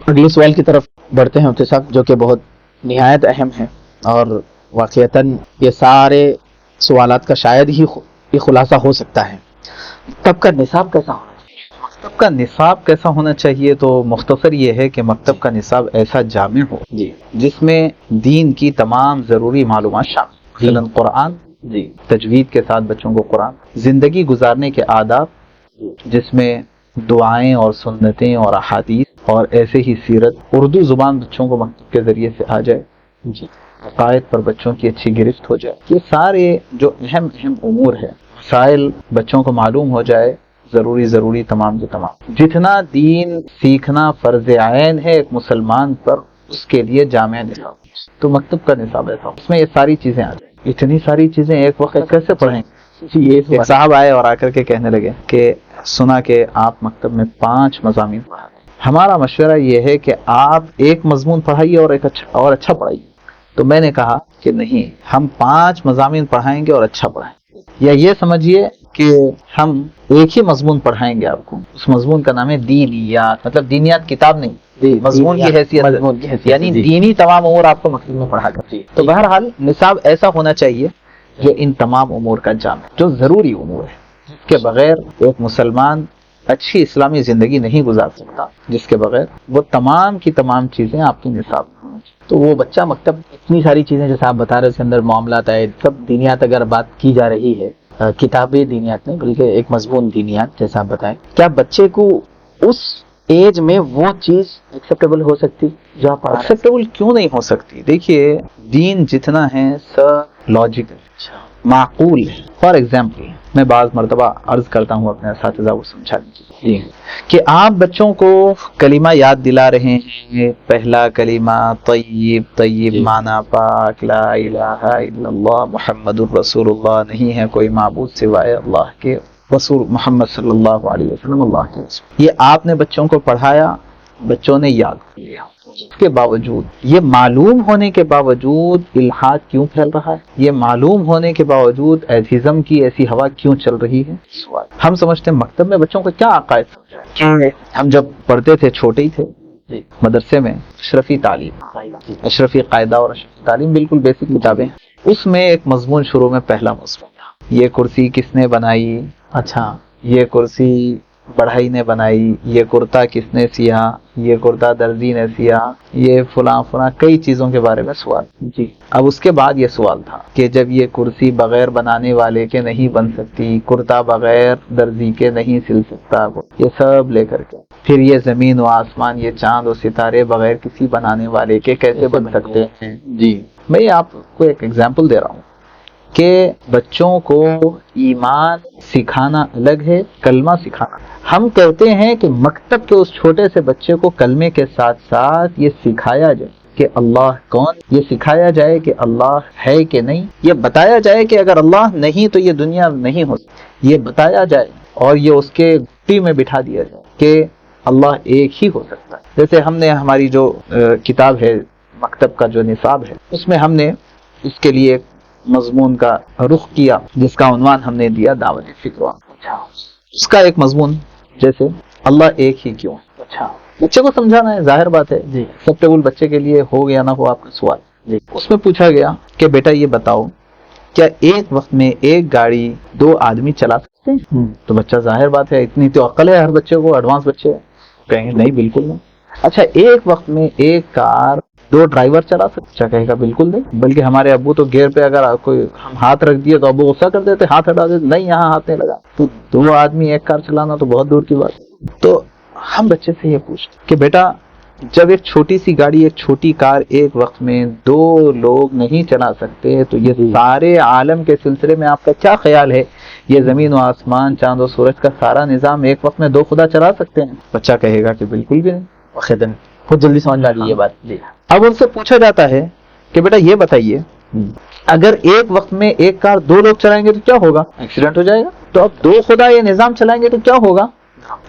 اگلے سوال کی طرف بڑھتے ہیں مفتی صاحب، جو کہ بہت نہایت اہم ہے، اور واقعتاً یہ سارے سوالات کا شاید ہی یہ خلاصہ ہو سکتا ہے۔ مکتب کا نصاب کیسا ہونا چاہیے؟ مکتب کا نصاب کیسا ہونا چاہیے تو مختصر یہ ہے کہ مکتب کا نصاب ایسا جامع ہو جی جس میں دین کی تمام ضروری معلومات شامل، مثلاً قرآن، جی تجوید کے ساتھ بچوں کو قرآن، زندگی گزارنے کے آداب جس میں دعائیں اور سنتیں اور احادیث، اور ایسے ہی سیرت، اردو زبان بچوں کو مکتب کے ذریعے سے آ جائے، جی عقائد پر بچوں کی اچھی گرفت ہو جائے، یہ سارے جو اہم اہم امور ہیں، مسائل بچوں کو معلوم ہو جائے، ضروری تمام کے تمام۔ جتنا دین سیکھنا فرض عین ہے ایک مسلمان پر، اس کے لیے جامع نصاب، تو مکتب کا نصاب ایسا ہو اس میں یہ ساری چیزیں آ جائیں۔ اتنی ساری چیزیں ایک وقت کیسے پڑھیں؟ ایک صاحب آئے اور آ کر کے کہنے لگے کہ سنا کہ آپ مکتب میں 5 مضامین پڑھا رہے ہیں، ہمارا مشورہ یہ ہے کہ آپ ایک مضمون پڑھائیے اور ایک اچھا پڑھائیے۔ تو میں نے کہا کہ نہیں، ہم 5 مضامین پڑھائیں گے اور اچھا پڑھائیں گے، یا یہ سمجھیے کہ ہم ایک ہی مضمون پڑھائیں گے آپ کو، اس مضمون کا نام ہے دینیات، مطلب دینیات کتاب نہیں، مضمون کی حیثیت، یعنی دینی تمام امور آپ کو مکتب میں پڑھا کر۔ تو بہرحال نصاب ایسا ہونا چاہیے یہ ان تمام امور کا جامع، جو ضروری امور ہے، جس کے بغیر ایک مسلمان اچھی اسلامی زندگی نہیں گزار سکتا، جس کے بغیر وہ تمام کی تمام چیزیں آپ کی نصاب میں ہونی چاہیے۔ تو وہ بچہ مکتب اتنی ساری چیزیں جیسے آپ بتا رہے اس کے اندر معاملات آئے، سب دینیات اگر بات کی جا رہی ہے، کتابیں دینیات نہیں بلکہ ایک مضمون دینیات جیسا آپ بتائیں، کیا بچے کو اس ایج میں وہ چیز ایکسیپٹیبل ہو سکتی جو آپ پڑھا رہے ہیں؟ ایکسیپٹیبل کیوں نہیں ہو سکتی؟ دیکھیے دین جتنا ہے سب لاجیکل، معقول ہے۔ فار ایگزامپل میں بعض مرتبہ عرض کرتا ہوں اپنے اساتذہ کو سمجھانے کے لیے کہ آپ بچوں کو کلمہ یاد دلا رہے ہیں، پہلا کلمہ طیب، طیب معنی پاک، لا الہ الا اللہ محمد الرسول اللہ، نہیں ہے کوئی معبود سوائے اللہ کے، رسول محمد صلی اللہ علیہ وسلم اللہ کے رسول، یہ آپ نے بچوں کو پڑھایا، بچوں نے یاد کر لیا، اس کے باوجود، یہ معلوم ہونے کے باوجود الحاد کیوں پھیل رہا ہے؟ یہ معلوم ہونے کے باوجود ایتھیزم کی ایسی ہوا کیوں چل رہی ہے؟ ہم سمجھتے ہیں مکتب میں بچوں کو کیا عقائد سمجھائیں؟ ہم جب پڑھتے تھے چھوٹے ہی تھے مدرسے میں، اشرفی تعلیم، اشرفی قاعدہ اور اشرفی تعلیم بالکل بیسک کتابیں، اس میں ایک مضمون شروع میں پہلا مضمون تھا، یہ کرسی کس نے بنائی؟ اچھا، یہ کرسی بڑھائی نے بنائی، یہ کرتا کس نے سیا، یہ کرتا درزی نے سیا، یہ فلاں فلاں، کئی چیزوں کے بارے میں سوال۔ جی، اب اس کے بعد یہ سوال تھا کہ جب یہ کرسی بغیر بنانے والے کے نہیں بن سکتی، کرتا بغیر درزی کے نہیں سل سکتا، یہ سب لے کر کے پھر یہ زمین و آسمان، یہ چاند و ستارے بغیر کسی بنانے والے کے کیسے بن سکتے ہیں؟ جی، میں یہ آپ کو ایک ایگزامپل دے رہا ہوں کہ بچوں کو ایمان سکھانا الگ ہے، کلمہ سکھانا۔ ہم کہتے ہیں کہ مکتب کے اس چھوٹے سے بچے کو کلمے کے ساتھ ساتھ یہ سکھایا جائے کہ اللہ کون، یہ سکھایا جائے کہ اللہ ہے کہ نہیں، یہ بتایا جائے کہ اگر اللہ نہیں تو یہ دنیا نہیں ہو سکتی، یہ بتایا جائے، اور یہ اس کے گھٹی میں بٹھا دیا جائے کہ اللہ ایک ہی ہو سکتا ہے۔ جیسے ہم نے ہماری جو کتاب ہے مکتب کا جو نصاب ہے، اس میں ہم نے اس کے لیے ایک مضمون کا رخ کیا جس کا عنوان ہم نے دیا دعوت فکر۔ اس کا ایک مضمون جیسے اللہ ایک ہی کیوں، اچھا بچے کو سمجھانا ہے، ظاہر بات ہے جی، ایکسیپٹیبل بچے کے لیے ہو گیا نہ ہو آپ کا سوال جی۔ اس میں پوچھا گیا کہ بیٹا یہ بتاؤ کیا ایک وقت میں ایک گاڑی 2 آدمی چلا سکتے ہیں؟ تو بچہ ظاہر بات ہے، اتنی تو عقل ہے ہر بچے کو، ایڈوانس بچے کہیں گے نہیں بالکل نہیں۔ اچھا ایک وقت میں ایک کار 2 ڈرائیور چلا سکتے؟ اچھا کہے گا بالکل نہیں، بلکہ ہمارے ابو تو گیئر پہ اگر کوئی ہم ہاتھ رکھ دیے تو ابو غصہ کر دیتے، ہاتھ ہٹا دیتے، نہیں یہاں ہاتھ نہیں لگا۔ تو 2 آدمی ایک کار چلانا تو بہت دور کی بات ہے۔ تو ہم بچے سے یہ پوچھتے کہ بیٹا جب ایک چھوٹی سی گاڑی، ایک چھوٹی کار ایک وقت میں 2 لوگ نہیں چلا سکتے، تو یہ سارے عالم کے سلسلے میں آپ کا کیا خیال ہے؟ یہ زمین و آسمان، چاند و سورج کا سارا نظام ایک وقت میں 2 خدا چلا سکتے ہیں؟ بچہ کہے گا کہ بالکل بھی نہیں، بہت جلدی سمجھ میں آ گئی یہ بات جی۔ اب ان سے پوچھا جاتا ہے کہ بیٹا یہ بتائیے اگر ایک وقت میں ایک کار 2 لوگ چلائیں گے تو کیا ہوگا؟ ایکسیڈنٹ ہو جائے گا۔ تو اب 2 خدا یہ نظام چلائیں گے تو کیا ہوگا؟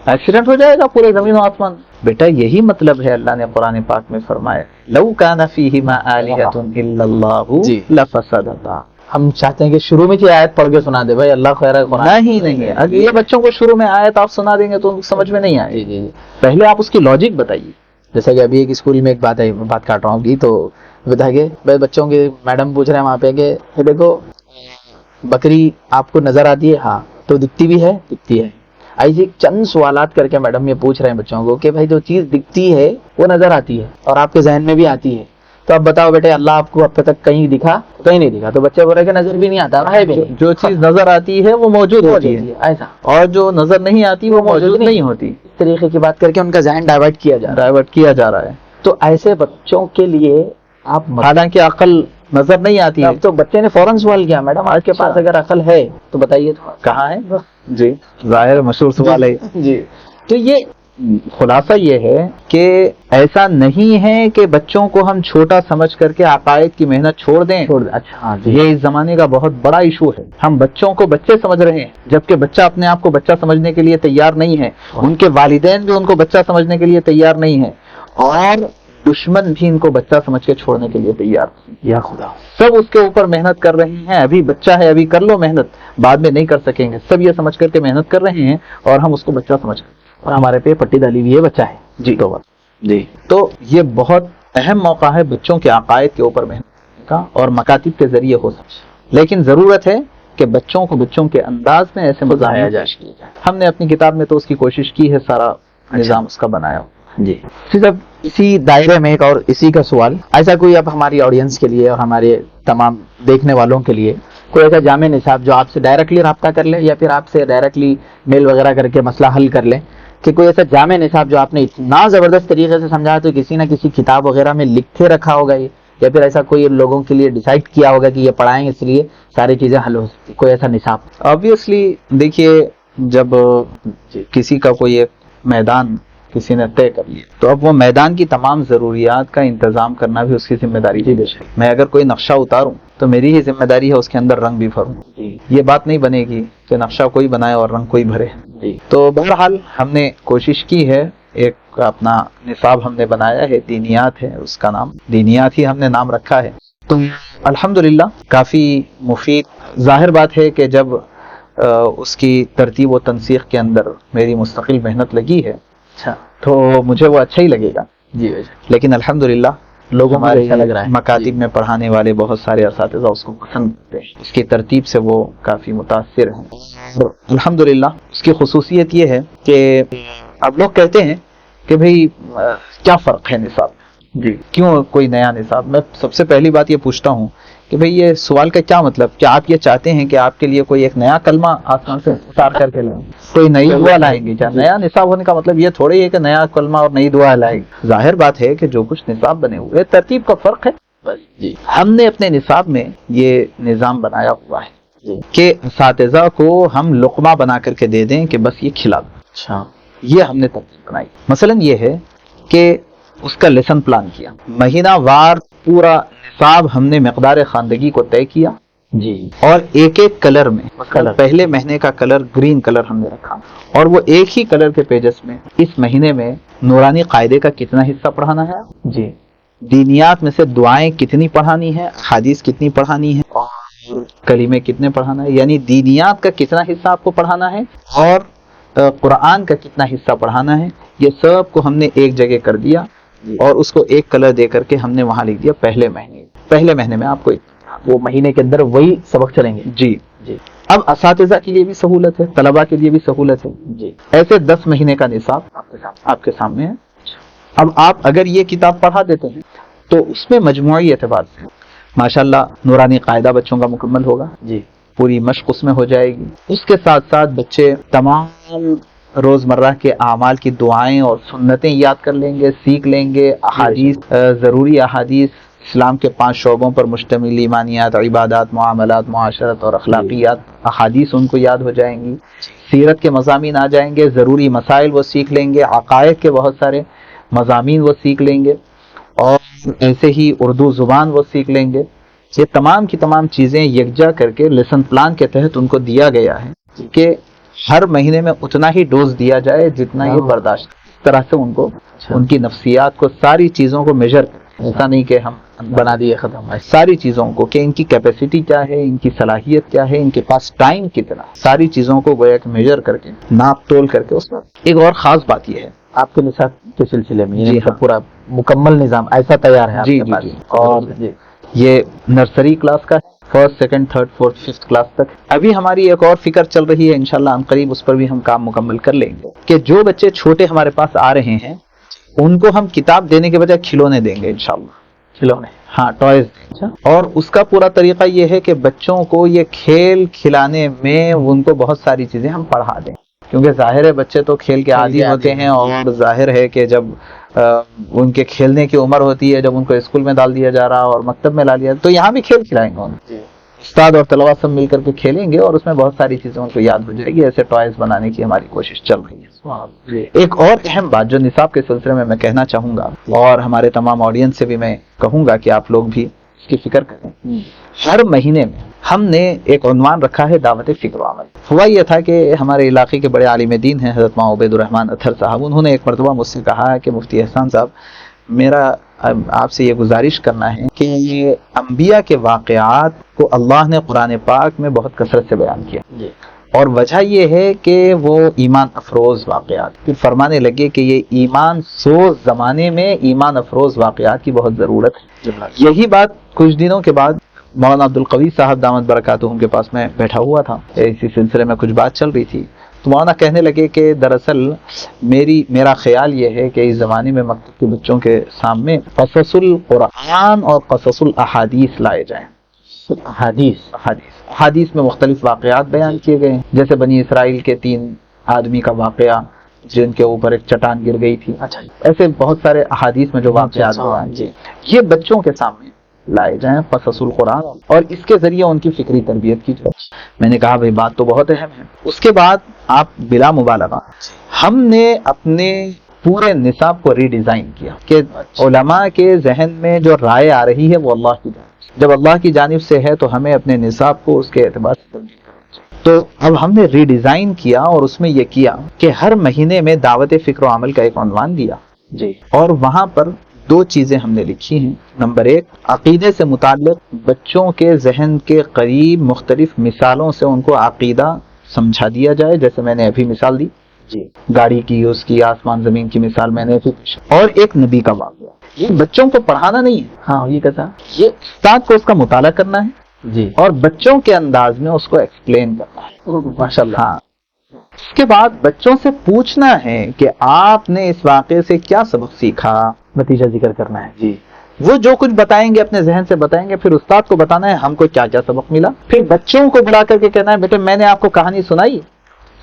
ایکسیڈنٹ ہو جائے گا پورے زمین و آسمان۔ بیٹا یہی مطلب ہے، اللہ نے قرآن پاک میں فرمایا لو کان فیہما آلہۃ الا اللہ لفسدتا۔ ہم چاہتے ہیں کہ شروع میں کی آیت پڑھ کے سنا دے بھائی، اللہ خیر ہے۔ نہیں، اگر یہ بچوں کو شروع میں آیت آپ سنا دیں گے تو سمجھ میں نہیں آئے۔ پہلے آپ اس کی لاجک بتائیے جیسا کہ ابھی ایک اسکول میں ایک بات کاٹ رہا ہوں کی، تو بتائیے بھائی بچوں کے میڈم پوچھ رہے ہیں وہاں پہ کہ دیکھو بکری آپ کو نظر آتی ہے؟ ہاں. تو دکھتی بھی ہے؟ دکھتی ہے. ایسے چند سوالات کر کے میڈم یہ پوچھ رہے ہیں بچوں کو کہ بھائی جو چیز دکھتی ہے وہ نظر آتی ہے اور آپ کے ذہن میں بھی آتی ہے، تو اب بتاؤ بیٹے اللہ آپ کو اب تک کہیں دکھا؟ کہیں نہیں دکھا. تو بچے بول رہے کہ نظر بھی نہیں آتا ہے بھی نہیں. جو چیز نظر آتی ہے وہ موجود ہوتی ہے، ایسا. اور جو نظر نہیں آتی وہ موجود نہیں ہوتی. اس طریقے کی بات کر کے ان کا ذہن ڈائیورٹ کیا جا رہا ہے. تو ایسے بچوں کے لیے آپ حالانکہ عقل نظر نہیں آتی ہے. اب تو بچے نے فوراً سوال کیا میڈم آپ کے پاس اگر عقل ہے تو بتائیے تو کہاں ہے؟ جی ظاہر مشہور سوال ہے. جی. تو یہ خلاصہ یہ ہے کہ ایسا نہیں ہے کہ بچوں کو ہم چھوٹا سمجھ کر کے عقائد کی محنت چھوڑ دیں. اچھا. یہ اس زمانے کا بہت بڑا ایشو ہے. ہم بچوں کو بچے سمجھ رہے ہیں جبکہ بچہ اپنے آپ کو بچہ سمجھنے کے لیے تیار نہیں ہے. ان کے والدین بھی ان کو بچہ سمجھنے کے لیے تیار نہیں ہے، اور دشمن بھی ان کو بچہ سمجھ کے چھوڑنے کے لیے تیار. یا خدا. سب اس کے اوپر محنت کر رہے ہیں. ابھی بچہ ہے، ابھی کر لو محنت، بعد میں نہیں کر سکیں گے. سب یہ سمجھ کر کے محنت کر رہے ہیں اور ہم اس کو بچہ سمجھ کر، اور ہمارے پہ پٹی ڈالی ہوئی ہے بچہ ہے. جی جی. تو یہ بہت اہم موقع ہے بچوں کے عقائد کے اوپر محنت کرنے کا، اور مکاتب کے ذریعے ہو سکتا. لیکن ضرورت ہے کہ بچوں کو بچوں کے انداز میں ایسے مضامین جائے. ہم نے اپنی کتاب میں تو اس کی کوشش کی ہے، سارا نظام اس کا بنایا. جی. صرف اسی دائرے میں ایک اور اسی کا سوال، ایسا کوئی اب ہماری آڈینس کے لیے اور ہمارے تمام دیکھنے والوں کے لیے کوئی ایسا جامع نصاب جو آپ سے ڈائریکٹلی رابطہ کر لے یا پھر آپ سے ڈائریکٹلی میل وغیرہ کر کے مسئلہ حل کر لیں، کہ کوئی ایسا جامع نصاب جو آپ نے اتنا زبردست طریقے سے سمجھا تو کسی نہ کسی کتاب وغیرہ میں لکھ کے رکھا ہوگا یہ، یا پھر ایسا کوئی لوگوں کے لیے ڈیسائیڈ کیا ہوگا کہ یہ پڑھائیں اس لیے ساری چیزیں حل ہو سکتی، کوئی ایسا نصاب؟ آبویسلی دیکھیے، جب کسی کا کوئی ایک میدان کسی نے طے کر لیا تو اب وہ میدان کی تمام ضروریات کا انتظام کرنا بھی اس کی ذمہ داری ہے. میں اگر کوئی نقشہ اتاروں تو میری ہی ذمہ داری ہے اس کے اندر رنگ بھی بھروں. یہ بات نہیں بنے گی کہ نقشہ کوئی بنائے اور رنگ کوئی بھرے. تو بہرحال ہم نے کوشش کی ہے، ایک اپنا نصاب ہم نے بنایا ہے، دینیات ہے اس کا نام، دینیات ہی ہم نے نام رکھا ہے. تو الحمدللہ کافی مفید. ظاہر بات ہے کہ جب اس کی ترتیب و تنسیق کے اندر میری مستقل محنت لگی ہے تو مجھے وہ اچھا ہی لگے گا. جی. لیکن الحمدللہ لوگوں ہمارے مکاتب میں پڑھانے والے بہت سارے اساتذہ اس کو پسند کرتے ہیں، اس کی ترتیب سے وہ کافی متاثر ہیں. الحمدللہ اس کی خصوصیت یہ ہے کہ اب لوگ کہتے ہیں کہ بھئی کیا فرق ہے نصاب میں، جی کیوں کوئی نیا نصاب؟ میں سب سے پہلی بات یہ پوچھتا ہوں کہ بھئی یہ سوال کا کیا مطلب؟ کیا آپ یہ چاہتے ہیں کہ آپ کے لیے کوئی ایک نیا کلمہ آسمان سے اتار کر کے لائیں، کوئی نئی دعا لائیں گے؟ کیا نیا نصاب ہونے کا مطلب یہ تھوڑی ہے کہ نیا کلمہ اور نئی دعا لائیں گے؟ ظاہر بات ہے کہ جو کچھ نصاب بنے ہوئے ترتیب کا فرق ہے. جی. ہم نے اپنے نصاب میں یہ نظام بنایا ہوا ہے کہ اساتذہ کو ہم لقمہ بنا کر کے دے دیں کہ بس یہ کھلا دو. اچھا. یہ ہم نے ترتیب بنائی. مثلا یہ ہے کہ اس کا لیسن پلان کیا، مہینہ وار پورا نصاب ہم نے مقدار خواندگی کو طے کیا. جی. اور ایک ایک کلر میں، پہلے مہینے کا کلر گرین کلر ہم نے رکھا، اور وہ ایک ہی کلر کے پیجز میں اس مہینے میں نورانی قاعدے کا کتنا حصہ پڑھانا ہے، جی دینیات میں سے دعائیں کتنی پڑھانی ہے، حدیث کتنی پڑھانی ہے، اور کلمے کتنے پڑھانا ہے. یعنی دینیات کا کتنا حصہ آپ کو پڑھانا ہے اور قرآن کا کتنا حصہ پڑھانا ہے، یہ سب کو ہم نے ایک جگہ کر دیا اور اس کو ایک کلر دے کر کے ہم نے وہاں لکھ دیا پہلے مہینے میں آپ کو وہ مہینے کے اندر وہی سبق چلیں گے. جی. اب اساتذہ کے لیے بھی سہولت ہے، طلباء کے لیے بھی سہولت ہے. جی. ایسے 10 مہینے کا نصاب آپ کے سامنے ہے. اب آپ اگر یہ کتاب پڑھا دیتے ہیں تو اس میں مجموعی اعتبار سے ماشاءاللہ نورانی قاعدہ بچوں کا مکمل ہوگا. جی. پوری مشق اس میں ہو جائے گی. اس کے ساتھ ساتھ بچے تمام روزمرہ کے اعمال کی دعائیں اور سنتیں یاد کر لیں گے، سیکھ لیں گے. احادیث، ضروری احادیث، اسلام کے 5 شعبوں پر مشتمل ایمانیات، عبادات، معاملات، معاشرت اور اخلاقیات، احادیث ان کو یاد ہو جائیں گی. سیرت کے مضامین آ جائیں گے، ضروری مسائل وہ سیکھ لیں گے، عقائد کے بہت سارے مضامین وہ سیکھ لیں گے، اور ایسے ہی اردو زبان وہ سیکھ لیں گے. یہ تمام کی تمام چیزیں یکجا کر کے لیسن پلان کے تحت ان کو دیا گیا ہے کہ ہر مہینے میں اتنا ہی ڈوز دیا جائے جتنا یہ برداشت. اس طرح سے ان کو ان کی نفسیات کو، ساری چیزوں کو میجر، ایسا نہیں کہ ہم بنا دیے ختم، ساری چیزوں کو کہ ان کی کیپیسٹی کیا ہے، ان کی صلاحیت کیا ہے، ان کے پاس ٹائم کتنا، ساری چیزوں کو وہ ایک میجر کر کے، ناپ تول کر کے. اس میں ایک اور خاص بات یہ ہے آپ کے نصاب کے سلسلے میں جی یعنی ہاں. پورا مکمل نظام ایسا تیار ہے آپ جی کے جی پاس؟ جی. اور یہ نرسری کلاس کا ہے، first second third fourth fifth class تک. ابھی ہماری ایک اور فکر چل رہی ہے، انشاءاللہ ہم قریب اس پر بھی ہم کام مکمل کر لیں گے کہ جو بچے چھوٹے ہمارے پاس آ رہے ہیں ان کو ہم کتاب دینے کے بجائے کھلونے دیں گے انشاءاللہ. کھلونے؟ ہاں، ٹوائز. اچھا. اور اس کا پورا طریقہ یہ ہے کہ بچوں کو یہ کھیل کھلانے میں ان کو بہت ساری چیزیں ہم پڑھا دیں، کیونکہ ظاہر ہے بچے تو کھیل کے عادی ہوتے ہیں، اور ظاہر ہے کہ جب ان کے کھیلنے کی عمر ہوتی ہے، جب ان کو اسکول میں ڈال دیا جا رہا اور مکتب میں لا دیا تو یہاں بھی کھیل کھلائیں گے ان کو. استاد اور طلباء سب مل کر کے کھیلیں گے اور اس میں بہت ساری چیزیں ان کو یاد ہو جائے گی. ایسے ٹوائز بنانے کی ہماری کوشش چل رہی ہے. ایک اور اہم بات جو نصاب کے سلسلے میں کہنا چاہوں گا، اور ہمارے تمام آڈینس سے بھی میں کہوں گا کہ آپ لوگ بھی اس کی فکر کریں، ہر مہینے میں ہم نے ایک عنوان رکھا ہے دعوت فکر و عمل. ہوا یہ تھا کہ ہمارے علاقے کے بڑے عالم دین ہیں حضرت مولانا عبید الرحمن اطہر صاحب، انہوں نے ایک مرتبہ مجھ سے کہا کہ مفتی احسان صاحب، میرا آپ سے یہ گزارش کرنا ہے کہ انبیاء کے واقعات کو اللہ نے قرآن پاک میں بہت کثرت سے بیان کیا، اور وجہ یہ ہے کہ وہ ایمان افروز واقعات. پھر فرمانے لگے کہ یہ ایمان سوز زمانے میں ایمان افروز واقعات کی بہت ضرورت ہے. یہی بات کچھ دنوں کے بعد مولانا عبدالقوی صاحب دامت برکاتہم کے پاس میں بیٹھا ہوا تھا، اسی سلسلے میں کچھ بات چل رہی تھی، تو مولانا کہنے لگے کہ دراصل میرا خیال یہ ہے کہ اس زمانے میں مکتب کے بچوں کے سامنے قصص القرآن اور قصص الاحادیث لائے جائیں. حدیث میں مختلف واقعات بیان کیے گئے ہیں، جیسے بنی اسرائیل کے 3 آدمی کا واقعہ جن کے اوپر ایک چٹان گر گئی تھی. ایسے بہت سارے احادیث میں جو واقعات ہیں یہ بچوں کے سامنے لائے جائیں قصص القرآن، اور اس کے ذریعے ان کی فکری تربیت کی جائے. میں نے کہا بھائی بات تو بہت اہم ہے. اس کے بعد آپ بلا مبالغہ ہم نے اپنے پورے نصاب کو ری ڈیزائن کیا کہ علماء کے ذہن میں جو رائے آ رہی ہے وہ اللہ کی جانب سے، جب اللہ کی جانب سے ہے تو ہمیں اپنے نصاب کو اس کے اعتبار سے تبدیل کرنا چاہیے. تو اب ہم نے ری ڈیزائن کیا اور اس میں یہ کیا کہ ہر مہینے میں دعوت فکر و عمل کا ایک عنوان دیا، اور وہاں پر 2 چیزیں ہم نے لکھی ہیں. نمبر 1، عقیدے سے متعلق بچوں کے ذہن کے قریب مختلف مثالوں سے ان کو عقیدہ سمجھا دیا جائے، جیسے میں نے ابھی مثال دی گاڑی کی، اس کی آسمان زمین کی مثال میں نے. اور ایک نبی کا واقعہ. یہ بچوں کو پڑھانا نہیں ہے، ہاں یہ کیسا؟ یہ استاد کو اس کا مطالعہ کرنا ہے اور بچوں کے انداز میں اس کو ایکسپلین کرنا ہے. ماشاءاللہ. ہاں. اس کے بعد بچوں سے پوچھنا ہے کہ آپ نے اس واقعے سے کیا سبق سیکھا، نتیجہ ذکر کرنا ہے. وہ جو کچھ بتائیں گے اپنے ذہن سے بتائیں گے، پھر استاد کو بتانا ہے ہم کو کیا کیا سبق ملا. پھر بچوں کو بلا کر کے کہنا ہے بیٹے میں نے آپ کو کہانی سنائی،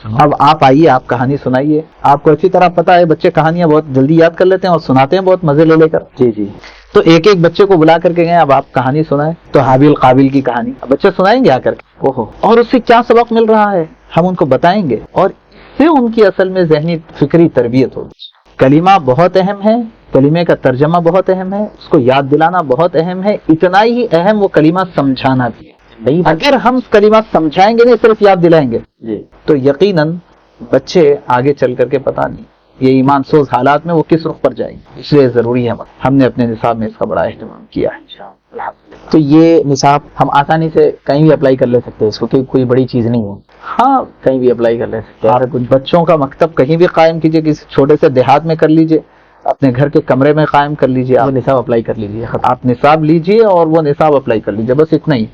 اب آپ آئیے آپ کہانی سنائیے. آپ کو اچھی طرح پتا ہے بچے کہانیاں بہت جلدی یاد کر لیتے ہیں اور سناتے ہیں بہت مزے لے کر. تو ایک ایک بچے کو بلا کر کے گئے اب آپ کہانی سنائیں. تو حابیل قابل کی کہانی بچے سنائیں گے آ کر کے، اور اس سے کیا سبق مل رہا ہے ہم ان کو بتائیں گے، اور اس سے ان کی اصل میں ذہنی فکری تربیت ہوگی. کلمہ بہت اہم ہے، کلمے کا ترجمہ بہت اہم ہے، اس کو یاد دلانا بہت اہم ہے، اتنا ہی اہم وہ کلمہ سمجھانا بھی ہے. اگر ہم کلمہ سمجھائیں گے نہیں صرف یاد دلائیں گے تو یقیناً بچے آگے چل کر کے پتہ نہیں یہ ایمان سوز حالات میں وہ کس رخ پر جائیں گے. اس لیے ضروری ہے ہم نے اپنے نصاب میں اس کا بڑا اہتمام کیا ہے. تو یہ نصاب ہم آسانی سے کہیں بھی اپلائی کر لے سکتے ہیں اس کو، کہ کوئی بڑی چیز نہیں ہے. ہاں کہیں بھی اپلائی کر لے سکتے ہیں. آپ بچوں کا مکتب کہیں بھی قائم کیجئے، کسی چھوٹے سے دیہات میں کر لیجئے، اپنے گھر کے کمرے میں قائم کر لیجئے، وہ نصاب اپلائی کر لیجیے. آپ نصاب لیجئے اور وہ نصاب اپلائی کر لیجئے، بس اتنا ہی.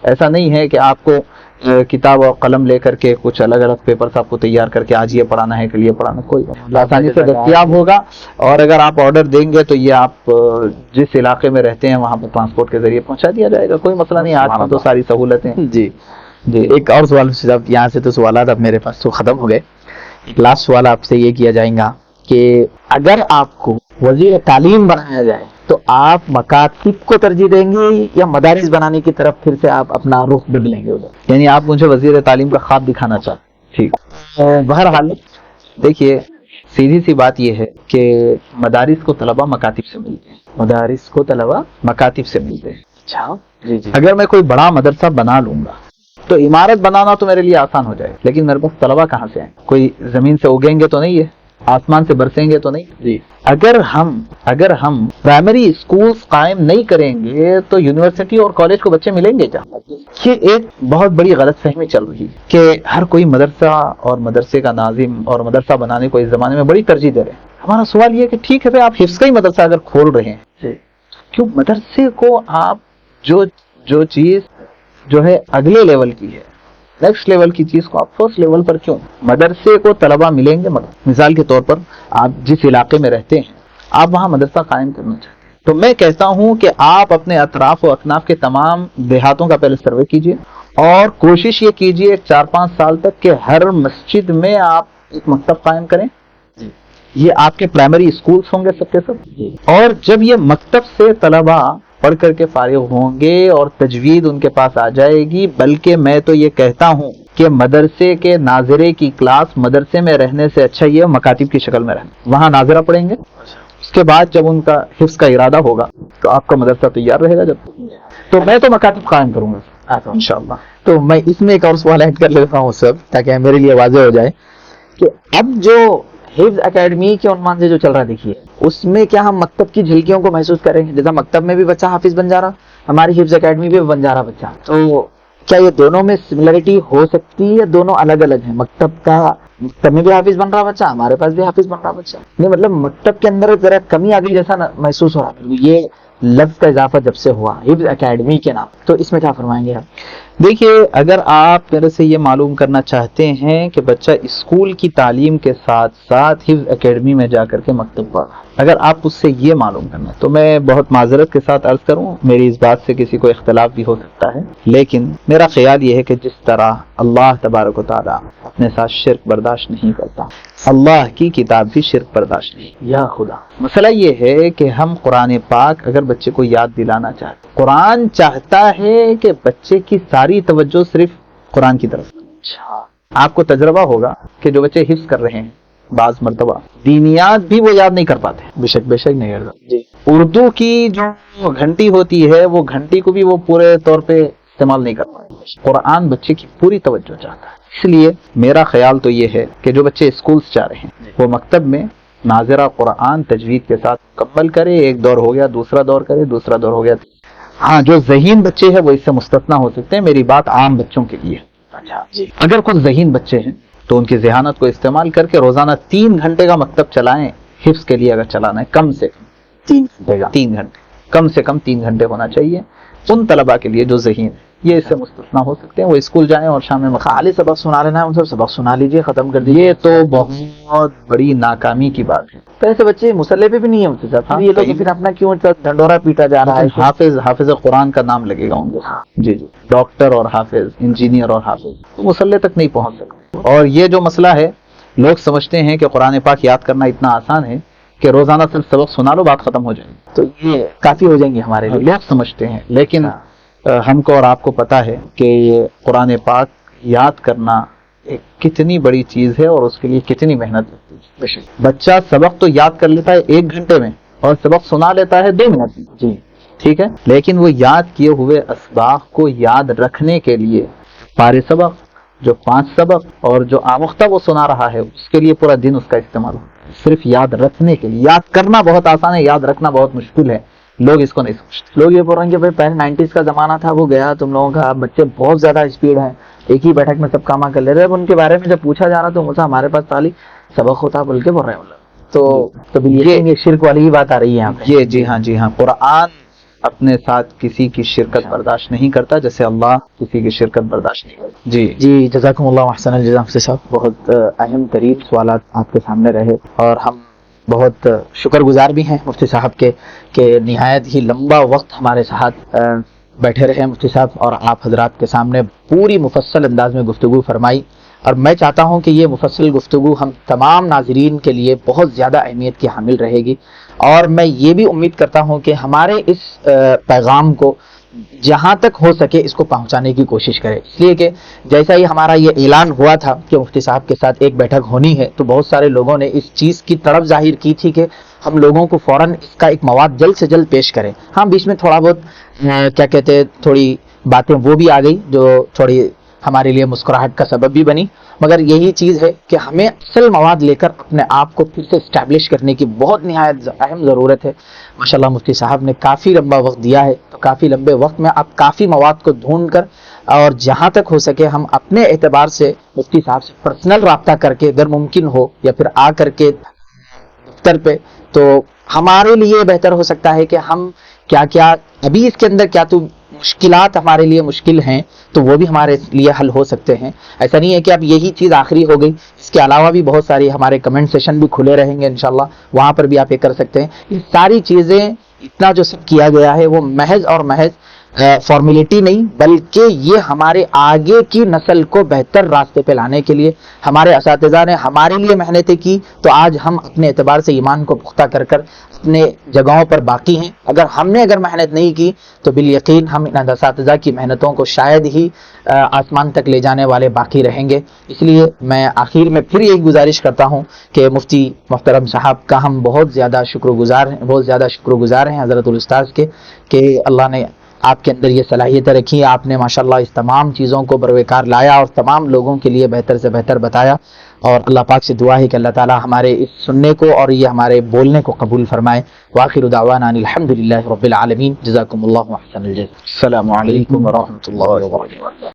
ایسا نہیں ہے کہ آپ کو کتاب اور قلم لے کر کے کچھ الگ الگ پیپرز آپ کو تیار کر کے آج یہ پڑھانا ہے کل یہ پڑھانا، کوئی آسانی سے دستیاب ہوگا. اور اگر آپ آرڈر دیں گے تو یہ آپ جس علاقے میں رہتے ہیں وہاں پر ٹرانسپورٹ کے ذریعے پہنچا دیا جائے گا، کوئی مسئلہ نہیں. آج تو ساری سہولتیں. جی ایک اور سوال صاحب، یہاں سے تو سوالات اب میرے پاس تو ختم ہو گئے. ایک لاسٹ سوال آپ سے یہ کیا جائے گا کہ اگر آپ کو وزیر تعلیم بنایا جائے تو آپ مکاتب کو ترجیح دیں گے یا مدارس بنانے کی طرف پھر سے آپ اپنا رخ بدلیں گے ادھر؟ یعنی آپ مجھے وزیر تعلیم کا خواب دکھانا چاہتے ہیں؟ ٹھیک. بہرحال دیکھیے سیدھی سی بات یہ ہے کہ مدارس کو طلبہ مکاتب سے ملتے ہیں، مدارس کو طلبہ مکاتب سے ملتے ہیں. اچھا جی. اگر میں کوئی بڑا مدرسہ بنا لوں گا تو عمارت بنانا تو میرے لیے آسان ہو جائے، لیکن میرے پاس طلبہ کہاں سے آئیں؟ کوئی زمین سے اگیں گے تو نہیں ہے، آسمان سے برسیں گے تو نہیں. جی اگر ہم پرائمری اسکولز قائم نہیں کریں گے تو یونیورسٹی اور کالج کو بچے ملیں گے کیا؟ یہ ایک بہت بڑی غلط فہمی چل رہی ہے کہ ہر کوئی مدرسہ اور مدرسے کا ناظم اور مدرسہ بنانے کو اس زمانے میں بڑی ترجیح دے رہے ہیں. ہمارا سوال یہ ہے کہ ٹھیک ہے بھائی، آپ حفظ کا ہی مدرسہ اگر کھول رہے ہیں، کیوں مدرسے کو آپ جو چیز جو ہے اگلے لیول کی ہے، نیکسٹ لیول کی چیز کو آپ فرسٹ لیول پر کیوں؟ مدرسے کو طلبہ ملیں گے. مثال کے طور پر آپ جس علاقے میں رہتے ہیں، آپ وہاں مدرسہ قائم کرنا چاہتے ہیں، تو میں کہتا ہوں کہ آپ اپنے اطراف و اکناف کے تمام دیہاتوں کا پہلے سروے کیجئے اور کوشش یہ کیجئے 4-5 سال تک کہ ہر مسجد میں آپ ایک مکتب قائم کریں. یہ آپ کے پرائمری اسکولز ہوں گے سب کے سب، اور جب یہ مکتب سے طلبہ پڑھ کر کے فارغ ہوں گے اور تجوید ان کے پاس آ جائے گی، بلکہ میں تو یہ کہتا ہوں کہ مدرسے کے ناظرے کی کلاس مدرسے میں رہنے سے اچھا یہ مکاتب کی شکل میں رہنا. وہاں ناظرہ پڑھیں گے، اس کے بعد جب ان کا حفظ کا ارادہ ہوگا تو آپ کا مدرسہ تیار رہے گا. جب تو میں تو مکاتب قائم کروں گا انشاءاللہ. تو میں اس میں ایک اور سوال ایڈ کر لیتا ہوں سب، تاکہ میرے لیے واضح ہو جائے کہ اب جو حفظ اکیڈمی کے عنوان سے جو چل رہا ہے، دیکھیے اس میں کیا ہم مکتب کی جھلکیوں کو محسوس کریں گے؟ جیسا مکتب میں بھی بچہ حافظ بن جا رہا، ہماری حفظ اکیڈمی بھی بن جا رہا بچہ، تو کیا یہ دونوں میں سملرٹی ہو سکتی ہے یا دونوں الگ الگ ہیں؟ مکتب میں بھی حافظ بن رہا بچہ، ہمارے پاس بھی حافظ بن رہا بچہ. نہیں مطلب مکتب کے اندر ذرا کمی آ گئی جیسا محسوس ہو رہا. یہ لفظ کا اضافہ جب سے ہوا حفظ اکیڈمی کے نام، تو اس میں کیا فرمائیں گے آپ؟ دیکھیے، اگر آپ میرے سے یہ معلوم کرنا چاہتے ہیں کہ بچہ اسکول کی تعلیم کے ساتھ ساتھ حفظ اکیڈمی میں جا کر کے مکتب پڑھا، اگر آپ اس سے یہ معلوم کرنا تو میں بہت معذرت کے ساتھ عرض کروں، میری اس بات سے کسی کو اختلاف بھی ہو سکتا ہے، لیکن میرا خیال یہ ہے کہ جس طرح اللہ تبارک و تعالی اپنے ساتھ شرک برداشت نہیں کرتا، اللہ کی کتاب بھی شرک برداشت نہیں. یا خدا، مسئلہ یہ ہے کہ ہم قرآن پاک اگر بچے کو یاد دلانا چاہتے، قرآن چاہتا ہے کہ بچے کی ساری توجہ صرف قرآن کی طرف. آپ کو تجربہ ہوگا کہ جو بچے حفظ کر رہے ہیں بعض مرتبہ دینیات بھی وہ یاد نہیں کر پاتے. بے شک نہیں کرتا جی. اردو کی جو گھنٹی ہوتی ہے وہ گھنٹی کو بھی وہ پورے طور پہ استعمال نہیں کر پاتے. قرآن بچے کی پوری توجہ چاہتا ہے. اس لیے میرا خیال تو یہ ہے کہ جو بچے اسکولز جا رہے ہیں وہ مکتب میں ناظرہ قرآن تجوید کے ساتھ مکمل کرے. ایک دور ہو گیا، دوسرا دور کرے، دوسرا دور ہو گیا. ہاں، جو ذہین بچے ہیں وہ اس سے مستثنا ہو سکتے ہیں. میری بات عام بچوں کے لیے. اگر کچھ ذہین بچے ہیں تو ان کی ذہانت کو استعمال کر کے روزانہ 3 گھنٹے کا مکتب چلائیں. حفظ کے لیے اگر چلانا ہے کم سے کم 3 گھنٹے، کم سے کم 3 گھنٹے ہونا چاہیے ان طلباء کے لیے جو ذہین ہے. یہ اس سے مستثنا ہو سکتے ہیں. وہ اسکول جائیں اور شام میں خالی سبق سنا لینا ہے، ان سے سبق سنا لیجئے، ختم کر دیجئے. یہ تو بہت بڑی ناکامی کی بات ہے. تو ایسے بچے مسلح پہ بھی نہیں ہے. یہ لوگ پھر اپنا کیوں ڈنڈورا پیٹا جا رہا ہے؟ حافظ قرآن کا نام لگے گا ان کو. جی، ڈاکٹر اور حافظ، انجینئر اور حافظ مسلح تک نہیں پہنچ سکتے. اور یہ جو مسئلہ ہے، لوگ سمجھتے ہیں کہ قرآن پاک یاد کرنا اتنا آسان ہے کہ روزانہ صرف سبق سنا لو، بات ختم ہو جائے گی، تو یہ کافی ہو جائیں گے ہمارے لیے. لوگ سمجھتے ہیں، لیکن ہم کو اور آپ کو پتا ہے کہ یہ قرآن پاک یاد کرنا ایک کتنی بڑی چیز ہے اور اس کے لیے کتنی محنت لگتی ہے. بچہ سبق تو یاد کر لیتا ہے 1 گھنٹے میں اور سبق سنا لیتا ہے 2 منٹ میں. جی ٹھیک ہے، لیکن وہ یاد کیے ہوئے اسباق کو یاد رکھنے کے لیے پارے سبق، جو 5 سبق اور جو آموختہ وہ سنا رہا ہے، اس کے لیے پورا دن اس کا استعمال ہو. صرف یاد رکھنے کے لیے. یاد کرنا بہت آسان ہے، یاد رکھنا بہت مشکل ہے. لوگ اس کو نہیں سمجھتے. لوگ یہ بول رہے ہیں کہ بھائی پہلے 90s کا زمانہ تھا، وہ گیا، تم لوگوں کا بچے بہت زیادہ اسپیڈ ہیں، ایک ہی بیٹھک میں سب کام کر لے رہے ہیں. اب ان کے بارے میں جب پوچھا جا رہا تو مجھے ہمارے پاس خالی سبق ہوتا بول کے بول رہے ہیں. تو یہ شرک والی ہی بات آ رہی ہے یہاں پہ. یہ جی ہاں، قرآن اپنے ساتھ کسی کی شرکت برداشت نہیں کرتا، جیسے اللہ کسی کی شرکت برداشت نہیں کرتا. جی جزاکم اللہ احسن الجزاء مفتی صاحب. بہت اہم ترین سوالات آپ کے سامنے رہے اور ہم بہت شکر گزار بھی ہیں مفتی صاحب کے کہ نہایت ہی لمبا وقت ہمارے ساتھ بیٹھے رہے مفتی صاحب اور آپ حضرات کے سامنے پوری مفصل انداز میں گفتگو فرمائی. اور میں چاہتا ہوں کہ یہ مفصل گفتگو ہم تمام ناظرین کے لیے بہت زیادہ اہمیت کی حامل رہے گی. اور میں یہ بھی امید کرتا ہوں کہ ہمارے اس پیغام کو جہاں تک ہو سکے اس کو پہنچانے کی کوشش کرے. اس لیے کہ جیسا ہی ہمارا یہ اعلان ہوا تھا کہ مفتی صاحب کے ساتھ ایک بیٹھک ہونی ہے، تو بہت سارے لوگوں نے اس چیز کی طرف ظاہر کی تھی کہ ہم لوگوں کو فوراً اس کا ایک مواد جلد سے جلد پیش کریں. ہاں، بیچ میں تھوڑا بہت کیا کہتے ہیں تھوڑی باتیں وہ بھی آ گئی جو تھوڑی ہمارے لیے مسکراہٹ کا سبب بھی بنی. مگر یہی چیز ہے کہ ہمیں اصل مواد لے کر اپنے آپ کو پھر سے اسٹیبلش کرنے کی بہت نہایت اہم ضرورت ہے. ماشاءاللہ مفتی صاحب نے کافی لمبا وقت دیا ہے، تو کافی لمبے وقت میں آپ کافی مواد کو ڈھونڈ کر اور جہاں تک ہو سکے ہم اپنے اعتبار سے مفتی صاحب سے پرسنل رابطہ کر کے اگر ممکن ہو یا پھر آ کر کے دفتر پہ، تو ہمارے لیے بہتر ہو سکتا ہے کہ ہم کیا کیا ابھی اس کے اندر کیا تو مشکلات ہمارے لیے مشکل ہیں تو وہ بھی ہمارے لیے حل ہو سکتے ہیں. ایسا نہیں ہے کہ اب یہی چیز آخری ہو گئی، اس کے علاوہ بھی بہت ساری ہمارے کمنٹ سیشن بھی کھلے رہیں گے انشاءاللہ، وہاں پر بھی آپ یہ کر سکتے ہیں. یہ ساری چیزیں اتنا جو سب کیا گیا ہے وہ محض اور محض فارمیلٹی نہیں، بلکہ یہ ہمارے آگے کی نسل کو بہتر راستے پہ لانے کے لیے ہمارے اساتذہ نے ہمارے لیے محنتیں کی، تو آج ہم اپنے اعتبار سے ایمان کو پختہ کر کر اپنے جگہوں پر باقی ہیں. ہم نے اگر محنت نہیں کی تو بالیقین ہم ان اساتذہ کی محنتوں کو شاید ہی آسمان تک لے جانے والے باقی رہیں گے. اس لیے میں آخر میں پھر یہی گزارش کرتا ہوں کہ مفتی محترم صاحب کا ہم بہت زیادہ شکر گزار ہیں حضرت الاستاذ کے، کہ اللہ نے آپ کے اندر یہ صلاحیتیں رکھی. آپ نے ماشاءاللہ اس تمام چیزوں کو بروکار لایا اور تمام لوگوں کے لیے بہتر سے بہتر بتایا. اور اللہ پاک سے دعا ہے کہ اللہ تعالی ہمارے اس سننے کو اور یہ ہمارے بولنے کو قبول فرمائے. وآخر دعوانا الحمدللہ رب العالمین. جزاکم اللہ احسن الجزاء. السلام علیکم ورحمۃ اللہ وبرکاتہ.